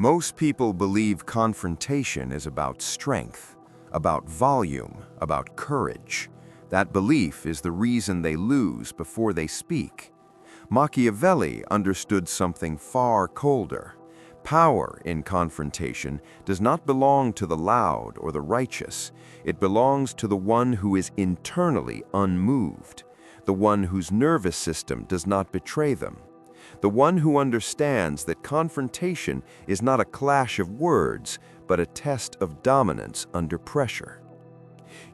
Most people believe confrontation is about strength, about volume, about courage. That belief is the reason they lose before they speak. Machiavelli understood something far colder. Power in confrontation does not belong to the loud or the righteous. It belongs to the one who is internally unmoved, the one whose nervous system does not betray them, the one who understands that confrontation is not a clash of words, but a test of dominance under pressure.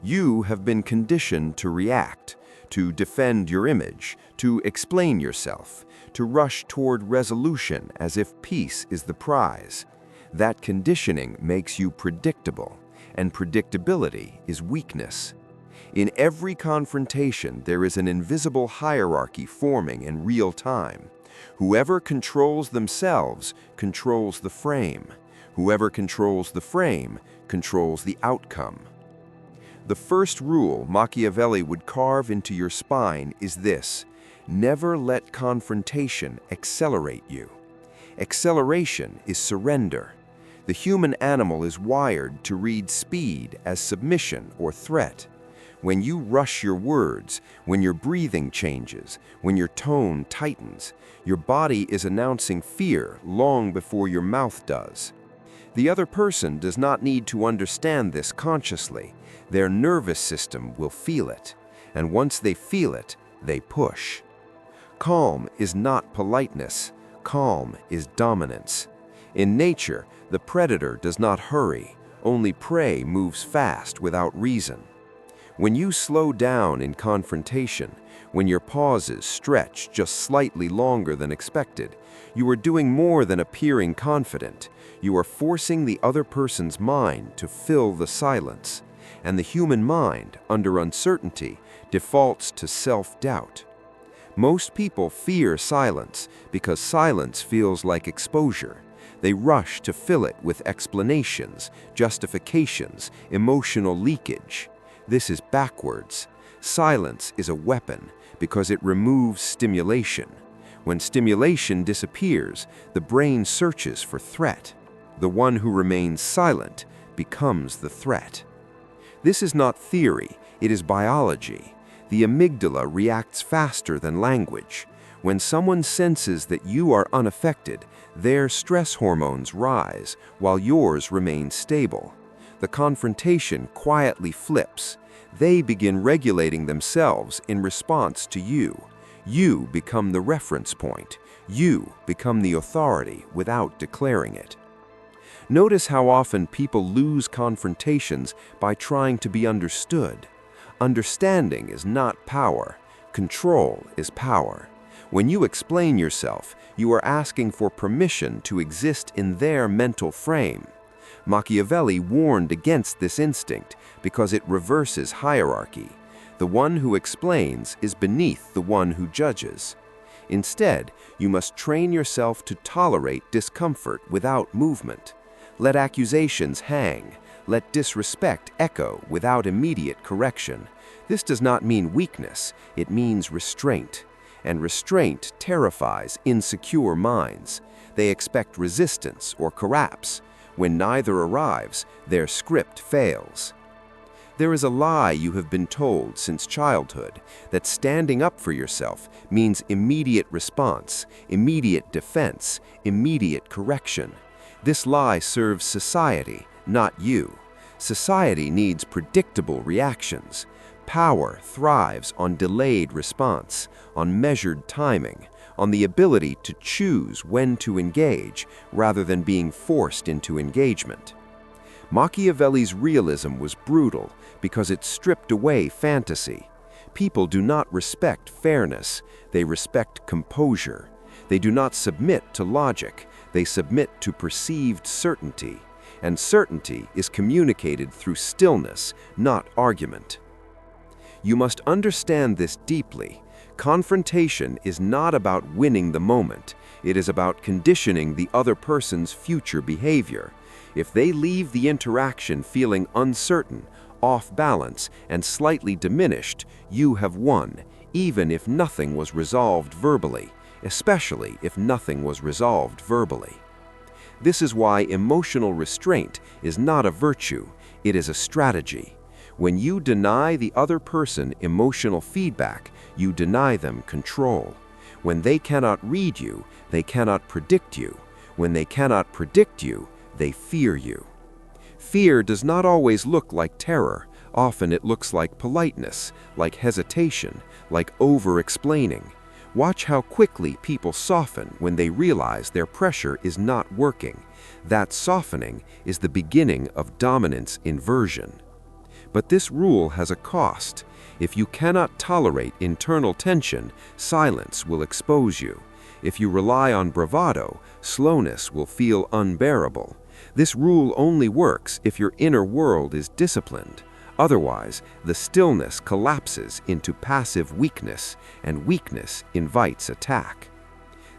You have been conditioned to react, to defend your image, to explain yourself, to rush toward resolution as if peace is the prize. That conditioning makes you predictable, and predictability is weakness. In every confrontation, there is an invisible hierarchy forming in real time. Whoever controls themselves controls the frame. Whoever controls the frame controls the outcome. The first rule Machiavelli would carve into your spine is this: never let confrontation accelerate you. Acceleration is surrender. The human animal is wired to read speed as submission or threat. When you rush your words, when your breathing changes, when your tone tightens, your body is announcing fear long before your mouth does. The other person does not need to understand this consciously. Their nervous system will feel it, and once they feel it, they push. Calm is not politeness. Calm is dominance. In nature, the predator does not hurry. Only prey moves fast without reason. When you slow down in confrontation, when your pauses stretch just slightly longer than expected, you are doing more than appearing confident. You are forcing the other person's mind to fill the silence. And the human mind, under uncertainty, defaults to self-doubt. Most people fear silence because silence feels like exposure. They rush to fill it with explanations, justifications, emotional leakage. This is backwards. Silence is a weapon because it removes stimulation. When stimulation disappears, the brain searches for threat. The one who remains silent becomes the threat. This is not theory, it is biology. The amygdala reacts faster than language. When someone senses that you are unaffected, their stress hormones rise while yours remain stable. The confrontation quietly flips. They begin regulating themselves in response to you. You become the reference point. You become the authority without declaring it. Notice how often people lose confrontations by trying to be understood. Understanding is not power. Control is power. When you explain yourself, you are asking for permission to exist in their mental frame. Machiavelli warned against this instinct because it reverses hierarchy. The one who explains is beneath the one who judges. Instead, you must train yourself to tolerate discomfort without movement. Let accusations hang. Let disrespect echo without immediate correction. This does not mean weakness, it means restraint. And restraint terrifies insecure minds. They expect resistance or collapse. When neither arrives, their script fails. There is a lie you have been told since childhood that standing up for yourself means immediate response, immediate defense, immediate correction. This lie serves society, not you. Society needs predictable reactions. Power thrives on delayed response, on measured timing, on the ability to choose when to engage rather than being forced into engagement. Machiavelli's realism was brutal because it stripped away fantasy. People do not respect fairness, they respect composure. They do not submit to logic, they submit to perceived certainty. And certainty is communicated through stillness, not argument. You must understand this deeply. Confrontation is not about winning the moment. It is about conditioning the other person's future behavior. If they leave the interaction feeling uncertain, off balance, and slightly diminished, you have won, even if nothing was resolved verbally, especially if nothing was resolved verbally. This is why emotional restraint is not a virtue, it is a strategy. When you deny the other person emotional feedback, you deny them control. When they cannot read you, they cannot predict you. When they cannot predict you, they fear you. Fear does not always look like terror. Often it looks like politeness, like hesitation, like over-explaining. Watch how quickly people soften when they realize their pressure is not working. That softening is the beginning of dominance inversion. But this rule has a cost. If you cannot tolerate internal tension, silence will expose you. If you rely on bravado, slowness will feel unbearable. This rule only works if your inner world is disciplined. Otherwise, the stillness collapses into passive weakness, and weakness invites attack.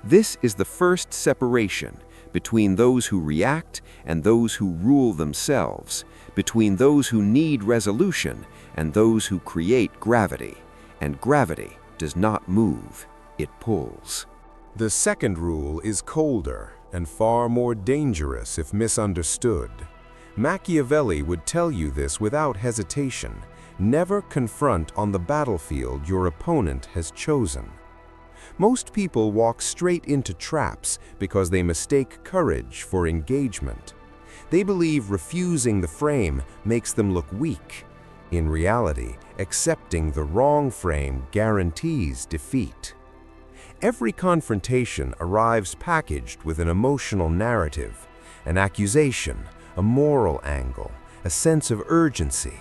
This is the first separation between those who react and those who rule themselves, between those who need resolution and those who create gravity. And gravity does not move, it pulls. The second rule is colder and far more dangerous if misunderstood. Machiavelli would tell you this without hesitation. Never confront on the battlefield your opponent has chosen. Most people walk straight into traps because they mistake courage for engagement. They believe refusing the frame makes them look weak. In reality, accepting the wrong frame guarantees defeat. Every confrontation arrives packaged with an emotional narrative, an accusation, a moral angle, a sense of urgency.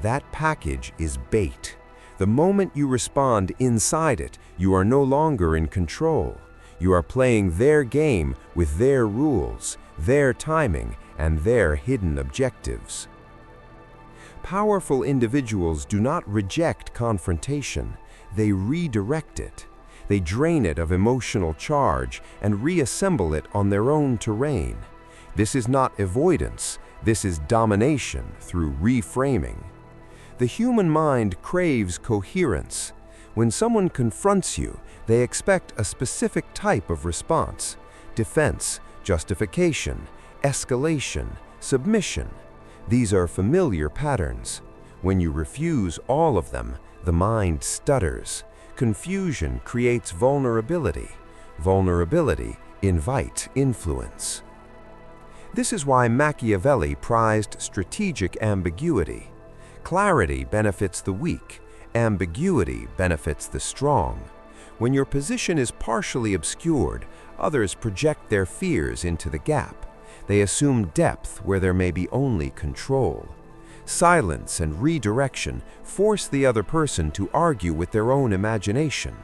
That package is bait. The moment you respond inside it, you are no longer in control. You are playing their game with their rules, their timing, and their hidden objectives. Powerful individuals do not reject confrontation, they redirect it. They drain it of emotional charge and reassemble it on their own terrain. This is not avoidance, this is domination through reframing. The human mind craves coherence. When someone confronts you, they expect a specific type of response: defense, justification, escalation, submission. These are familiar patterns. When you refuse all of them, the mind stutters. Confusion creates vulnerability. Vulnerability invites influence. This is why Machiavelli prized strategic ambiguity. Clarity benefits the weak. Ambiguity benefits the strong. When your position is partially obscured, others project their fears into the gap. They assume depth where there may be only control. Silence and redirection force the other person to argue with their own imagination.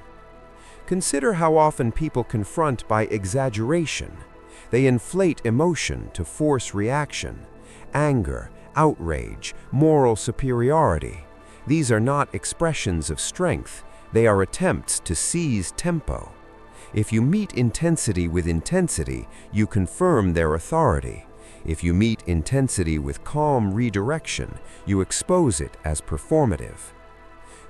Consider how often people confront by exaggeration. They inflate emotion to force reaction. Anger, outrage, moral superiority. These are not expressions of strength, they are attempts to seize tempo. If you meet intensity with intensity, you confirm their authority. If you meet intensity with calm redirection, you expose it as performative.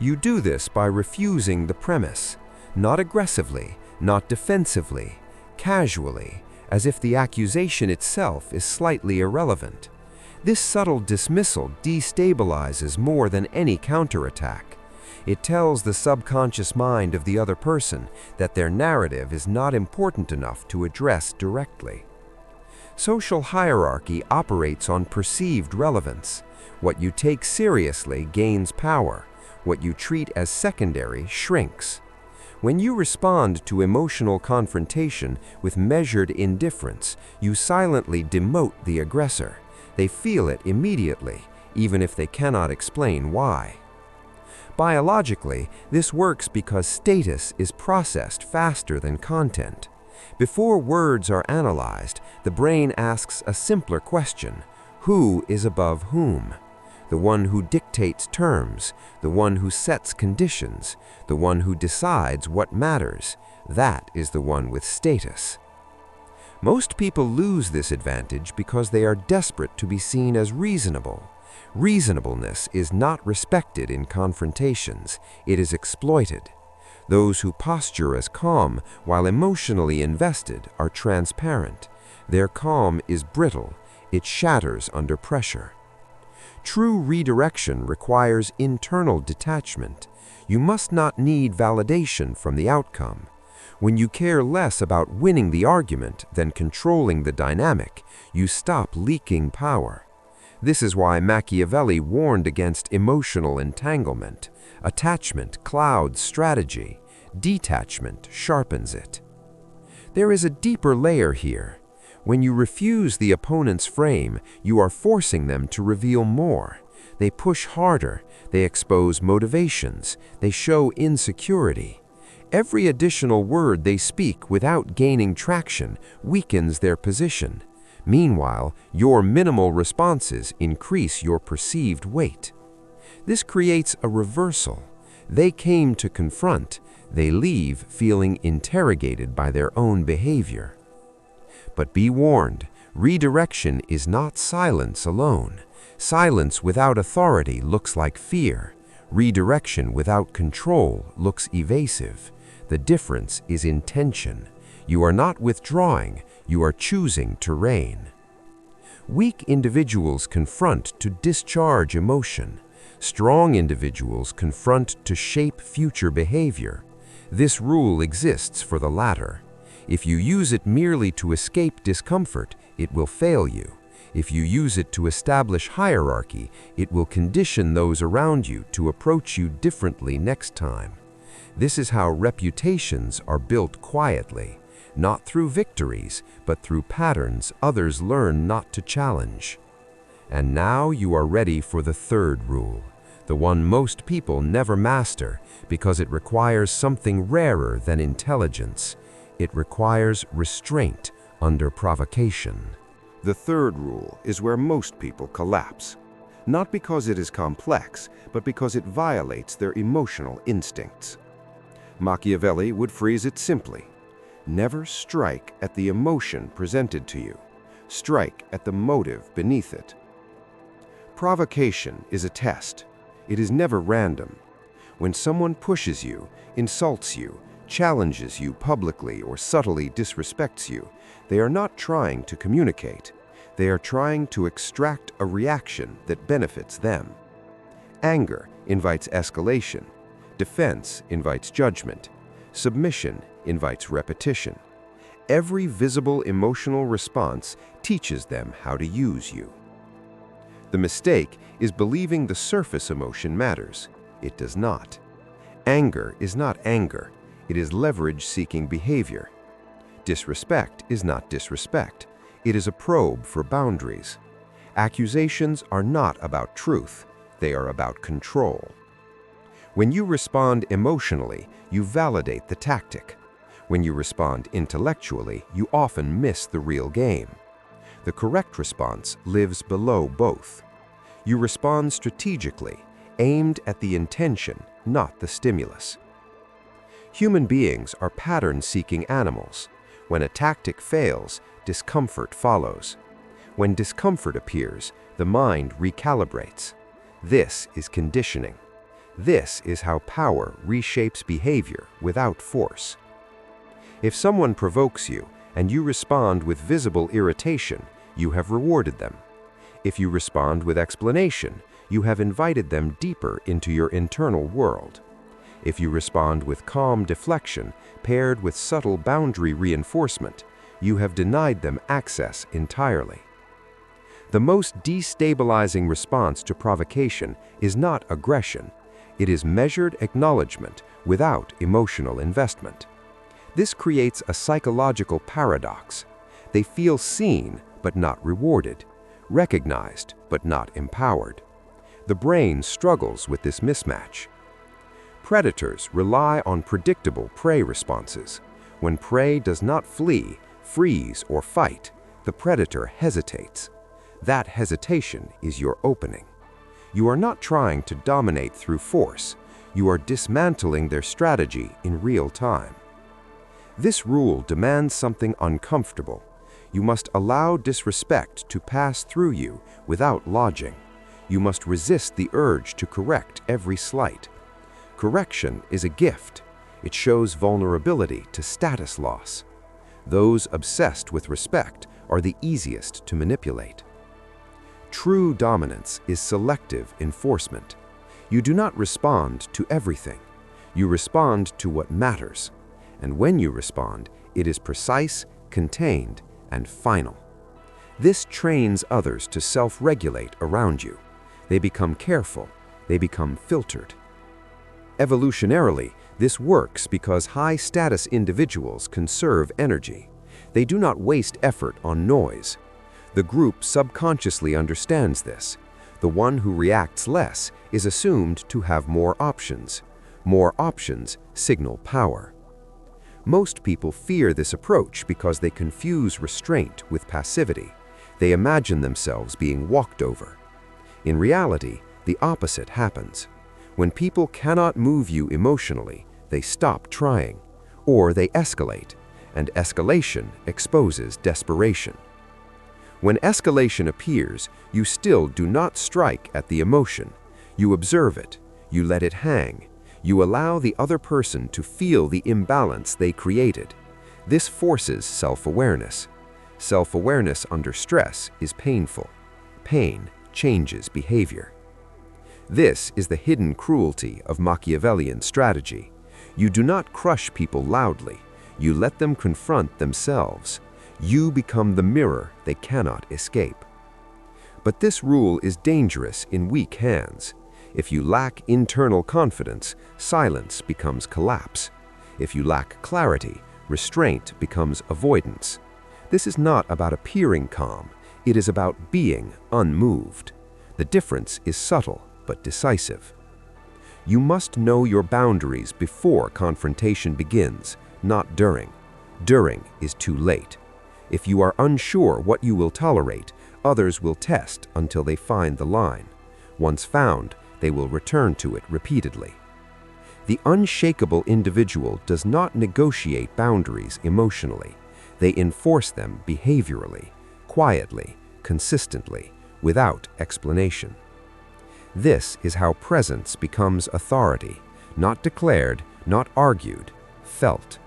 You do this by refusing the premise, not aggressively, not defensively, casually, as if the accusation itself is slightly irrelevant. This subtle dismissal destabilizes more than any counterattack. It tells the subconscious mind of the other person that their narrative is not important enough to address directly. Social hierarchy operates on perceived relevance. What you take seriously gains power. What you treat as secondary shrinks. When you respond to emotional confrontation with measured indifference, you silently demote the aggressor. They feel it immediately, even if they cannot explain why. Biologically, this works because status is processed faster than content. Before words are analyzed, the brain asks a simpler question: who is above whom? The one who dictates terms, the one who sets conditions, the one who decides what matters. That is the one with status. Most people lose this advantage because they are desperate to be seen as reasonable. Reasonableness is not respected in confrontations, it is exploited. Those who posture as calm while emotionally invested are transparent. Their calm is brittle. It shatters under pressure. True redirection requires internal detachment. You must not need validation from the outcome. When you care less about winning the argument than controlling the dynamic, you stop leaking power. This is why Machiavelli warned against emotional entanglement. Attachment clouds strategy. Detachment sharpens it. There is a deeper layer here. When you refuse the opponent's frame, you are forcing them to reveal more. They push harder. They expose motivations. They show insecurity. Every additional word they speak without gaining traction weakens their position. Meanwhile, your minimal responses increase your perceived weight. This creates a reversal. They came to confront. They leave feeling interrogated by their own behavior. But be warned, redirection is not silence alone. Silence without authority looks like fear. Redirection without control looks evasive. The difference is intention. You are not withdrawing, you are choosing to reign. Weak individuals confront to discharge emotion. Strong individuals confront to shape future behavior. This rule exists for the latter. If you use it merely to escape discomfort, it will fail you. If you use it to establish hierarchy, it will condition those around you to approach you differently next time. This is how reputations are built quietly, not through victories, but through patterns others learn not to challenge. And now you are ready for the third rule, the one most people never master because it requires something rarer than intelligence. It requires restraint under provocation. The third rule is where most people collapse, not because it is complex, but because it violates their emotional instincts. Machiavelli would phrase it simply: never strike at the emotion presented to you. Strike at the motive beneath it. Provocation is a test. It is never random. When someone pushes you, insults you, challenges you publicly, or subtly disrespects you, they are not trying to communicate. They are trying to extract a reaction that benefits them. Anger invites escalation. Defense invites judgment. Submission invites repetition. Every visible emotional response teaches them how to use you. The mistake is believing the surface emotion matters. It does not. Anger is not anger. It is leverage-seeking behavior. Disrespect is not disrespect. It is a probe for boundaries. Accusations are not about truth. They are about control. When you respond emotionally, you validate the tactic. When you respond intellectually, you often miss the real game. The correct response lives below both. You respond strategically, aimed at the intention, not the stimulus. Human beings are pattern-seeking animals. When a tactic fails, discomfort follows. When discomfort appears, the mind recalibrates. This is conditioning. This is how power reshapes behavior without force. If someone provokes you and you respond with visible irritation, you have rewarded them. If you respond with explanation, you have invited them deeper into your internal world. If you respond with calm deflection paired with subtle boundary reinforcement, you have denied them access entirely. The most destabilizing response to provocation is not aggression. It is measured acknowledgement without emotional investment. This creates a psychological paradox. They feel seen but not rewarded, recognized but not empowered. The brain struggles with this mismatch. Predators rely on predictable prey responses. When prey does not flee, freeze, or fight, the predator hesitates. That hesitation is your opening. You are not trying to dominate through force. You are dismantling their strategy in real time. This rule demands something uncomfortable. You must allow disrespect to pass through you without lodging. You must resist the urge to correct every slight. Correction is a gift. It shows vulnerability to status loss. Those obsessed with respect are the easiest to manipulate. True dominance is selective enforcement. You do not respond to everything. You respond to what matters. And when you respond, it is precise, contained, and final. This trains others to self-regulate around you. They become careful. They become filtered. Evolutionarily, this works because high-status individuals conserve energy. They do not waste effort on noise. The group subconsciously understands this. The one who reacts less is assumed to have more options. More options signal power. Most people fear this approach because they confuse restraint with passivity. They imagine themselves being walked over. In reality, the opposite happens. When people cannot move you emotionally, they stop trying, or they escalate, and escalation exposes desperation. When escalation appears, you still do not strike at the emotion. You observe it, you let it hang, you allow the other person to feel the imbalance they created. This forces self-awareness. Self-awareness under stress is painful. Pain changes behavior. This is the hidden cruelty of Machiavellian strategy. You do not crush people loudly. You let them confront themselves. You become the mirror they cannot escape. But this rule is dangerous in weak hands. If you lack internal confidence, silence becomes collapse. If you lack clarity, restraint becomes avoidance. This is not about appearing calm. It is about being unmoved. The difference is subtle but decisive. You must know your boundaries before confrontation begins, not during. During is too late. If you are unsure what you will tolerate, others will test until they find the line. Once found, they will return to it repeatedly. The unshakable individual does not negotiate boundaries emotionally. They enforce them behaviorally, quietly, consistently, without explanation. This is how presence becomes authority, not declared, not argued, felt.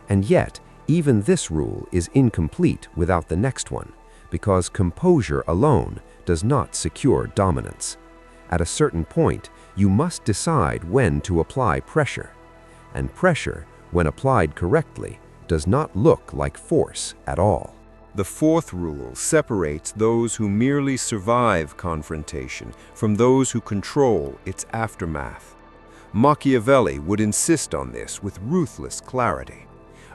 And yet, even this rule is incomplete without the next one, because composure alone does not secure dominance. At a certain point, you must decide when to apply pressure. And pressure, when applied correctly, does not look like force at all. The fourth rule separates those who merely survive confrontation from those who control its aftermath. Machiavelli would insist on this with ruthless clarity.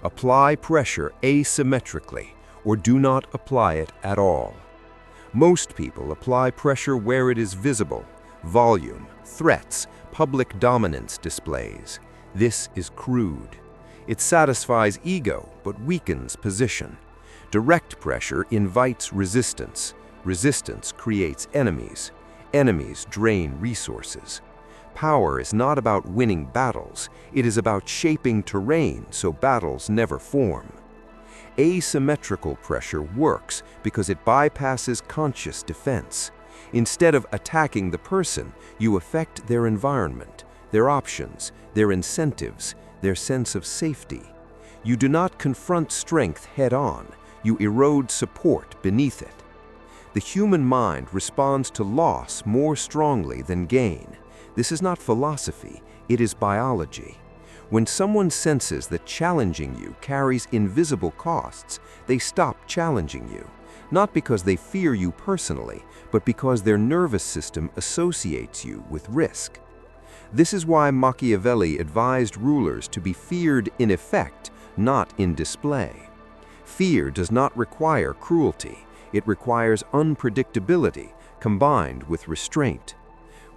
Apply pressure asymmetrically, or do not apply it at all. Most people apply pressure where it is visible: volume, threats, public dominance displays. This is crude. It satisfies ego but weakens position. Direct pressure invites resistance. Resistance creates enemies. Enemies drain resources. Power is not about winning battles. It is about shaping terrain so battles never form. Asymmetrical pressure works because it bypasses conscious defense. Instead of attacking the person, you affect their environment, their options, their incentives, their sense of safety. You do not confront strength head-on. You erode support beneath it. The human mind responds to loss more strongly than gain. This is not philosophy, it is biology. When someone senses that challenging you carries invisible costs, they stop challenging you, not because they fear you personally, but because their nervous system associates you with risk. This is why Machiavelli advised rulers to be feared in effect, not in display. Fear does not require cruelty. It requires unpredictability combined with restraint.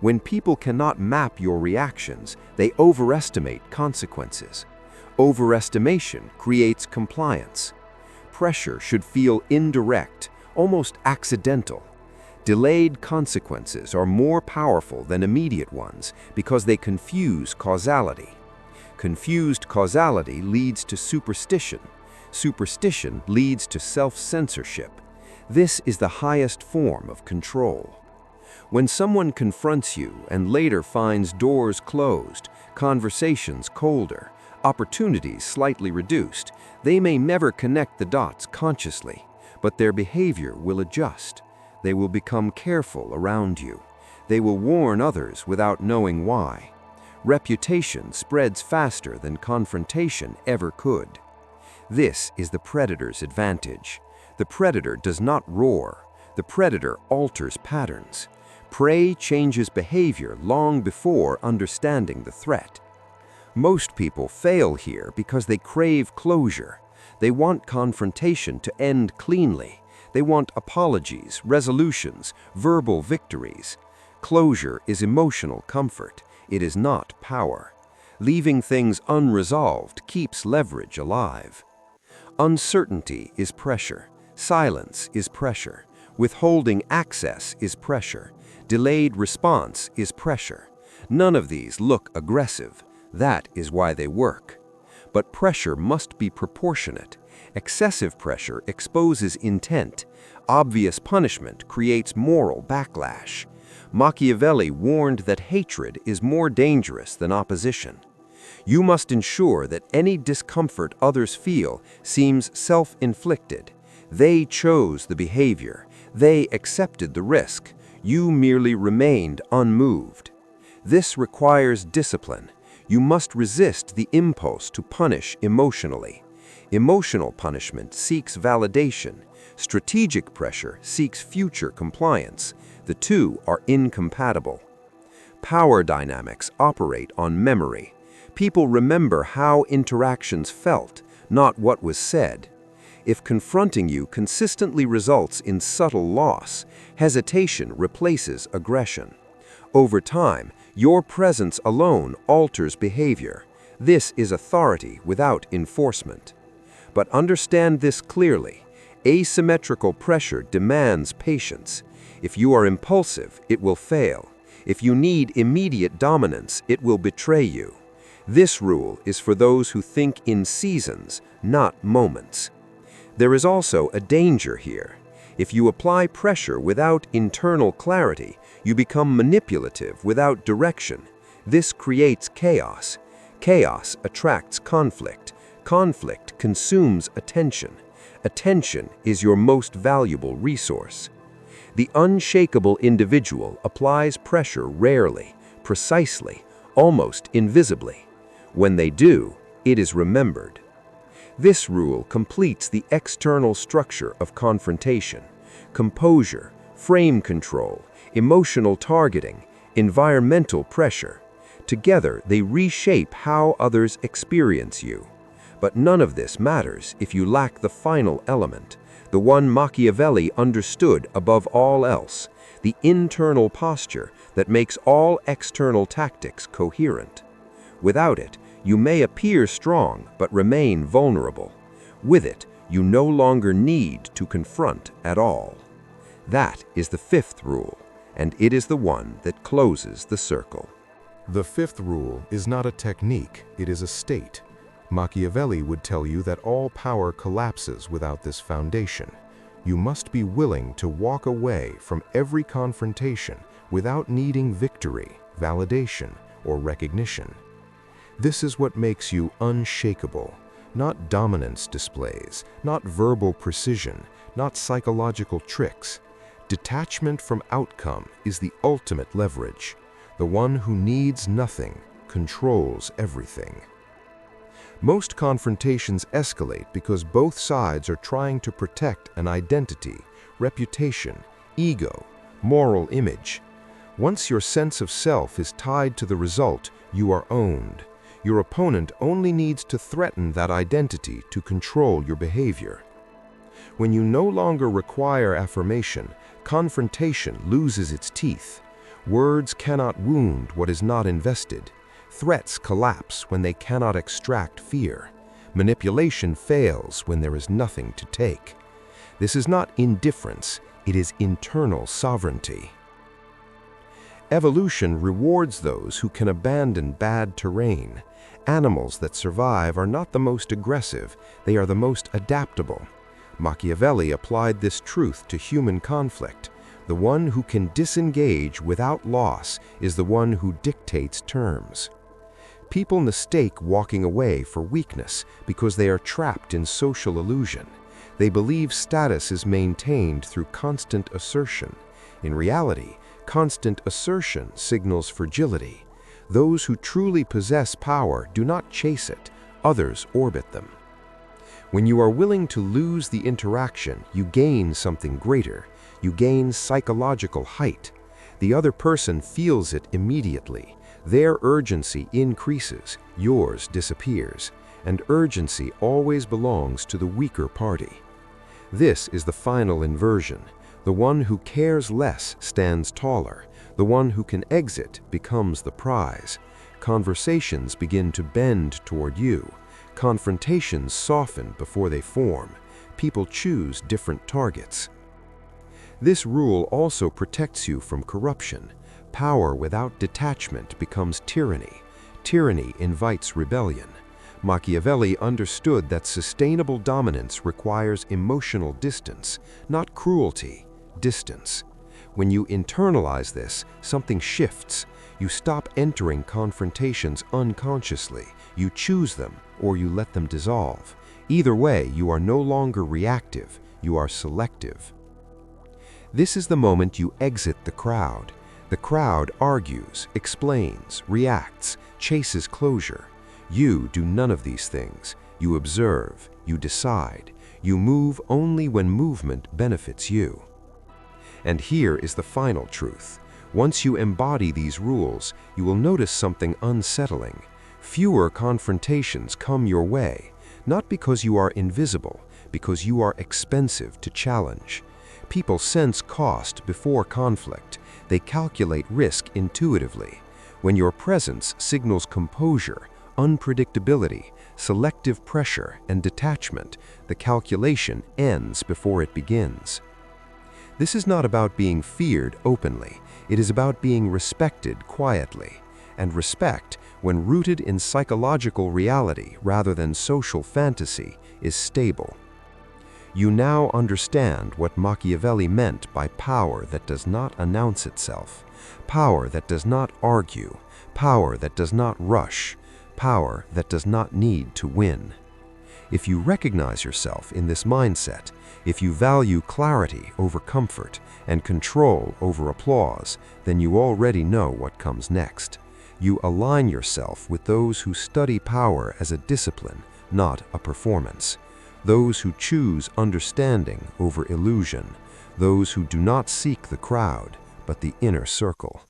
When people cannot map your reactions, they overestimate consequences. Overestimation creates compliance. Pressure should feel indirect, almost accidental. Delayed consequences are more powerful than immediate ones because they confuse causality. Confused causality leads to superstition. Superstition leads to self-censorship. This is the highest form of control. When someone confronts you and later finds doors closed, conversations colder, opportunities slightly reduced, they may never connect the dots consciously, but their behavior will adjust. They will become careful around you. They will warn others without knowing why. Reputation spreads faster than confrontation ever could. This is the predator's advantage. The predator does not roar. The predator alters patterns. Prey changes behavior long before understanding the threat. Most people fail here because they crave closure. They want confrontation to end cleanly. They want apologies, resolutions, verbal victories. Closure is emotional comfort. It is not power. Leaving things unresolved keeps leverage alive. Uncertainty is pressure. Silence is pressure. Withholding access is pressure. Delayed response is pressure. None of these look aggressive. That is why they work. But pressure must be proportionate. Excessive pressure exposes intent. Obvious punishment creates moral backlash. Machiavelli warned that hatred is more dangerous than opposition. You must ensure that any discomfort others feel seems self-inflicted. They chose the behavior. They accepted the risk. You merely remained unmoved. This requires discipline. You must resist the impulse to punish emotionally. Emotional punishment seeks validation. Strategic pressure seeks future compliance. The two are incompatible. Power dynamics operate on memory. People remember how interactions felt, not what was said. If confronting you consistently results in subtle loss, hesitation replaces aggression. Over time, your presence alone alters behavior. This is authority without enforcement. But understand this clearly. Asymmetrical pressure demands patience. If you are impulsive, it will fail. If you need immediate dominance, it will betray you. This rule is for those who think in seasons, not moments. There is also a danger here. If you apply pressure without internal clarity, you become manipulative without direction. This creates chaos. Chaos attracts conflict. Conflict consumes attention. Attention is your most valuable resource. The unshakable individual applies pressure rarely, precisely, almost invisibly. When they do, it is remembered. This rule completes the external structure of confrontation: composure, frame control, emotional targeting, environmental pressure. Together, they reshape how others experience you. But none of this matters if you lack the final element, the one Machiavelli understood above all else, the internal posture that makes all external tactics coherent. Without it, you may appear strong but remain vulnerable. With it, you no longer need to confront at all. That is the fifth rule, and it is the one that closes the circle. The fifth rule is not a technique, it is a state. Machiavelli would tell you that all power collapses without this foundation. You must be willing to walk away from every confrontation without needing victory, validation, or recognition. This is what makes you unshakable, not dominance displays, not verbal precision, not psychological tricks. Detachment from outcome is the ultimate leverage. The one who needs nothing controls everything. Most confrontations escalate because both sides are trying to protect an identity, reputation, ego, moral image. Once your sense of self is tied to the result, you are owned. Your opponent only needs to threaten that identity to control your behavior. When you no longer require affirmation, confrontation loses its teeth. Words cannot wound what is not invested. Threats collapse when they cannot extract fear. Manipulation fails when there is nothing to take. This is not indifference, it is internal sovereignty. Evolution rewards those who can abandon bad terrain. Animals that survive are not the most aggressive, they are the most adaptable. Machiavelli applied this truth to human conflict. The one who can disengage without loss is the one who dictates terms. People mistake walking away for weakness because they are trapped in social illusion. They believe status is maintained through constant assertion. In reality, constant assertion signals fragility. Those who truly possess power do not chase it, others orbit them. When you are willing to lose the interaction, you gain something greater. You gain psychological height. The other person feels it immediately. Their urgency increases, yours disappears, and urgency always belongs to the weaker party. This is the final inversion. The one who cares less stands taller. The one who can exit becomes the prize. Conversations begin to bend toward you. Confrontations soften before they form. People choose different targets. This rule also protects you from corruption. Power without detachment becomes tyranny. Tyranny invites rebellion. Machiavelli understood that sustainable dominance requires emotional distance, not cruelty, distance. When you internalize this, something shifts. You stop entering confrontations unconsciously. You choose them, or you let them dissolve. Either way, you are no longer reactive, you are selective. This is the moment you exit the crowd. The crowd argues, explains, reacts, chases closure. You do none of these things. You observe, you decide. You move only when movement benefits you. And here is the final truth. Once you embody these rules, you will notice something unsettling. Fewer confrontations come your way, not because you are invisible, because you are expensive to challenge. People sense cost before conflict. They calculate risk intuitively. When your presence signals composure, unpredictability, selective pressure, and detachment, the calculation ends before it begins. This is not about being feared openly. It is about being respected quietly. And respect, when rooted in psychological reality rather than social fantasy, is stable. You now understand what Machiavelli meant by power that does not announce itself, power that does not argue, power that does not rush, power that does not need to win. If you recognize yourself in this mindset, if you value clarity over comfort and control over applause, then you already know what comes next. You align yourself with those who study power as a discipline, not a performance. Those who choose understanding over illusion. Those who do not seek the crowd, but the inner circle.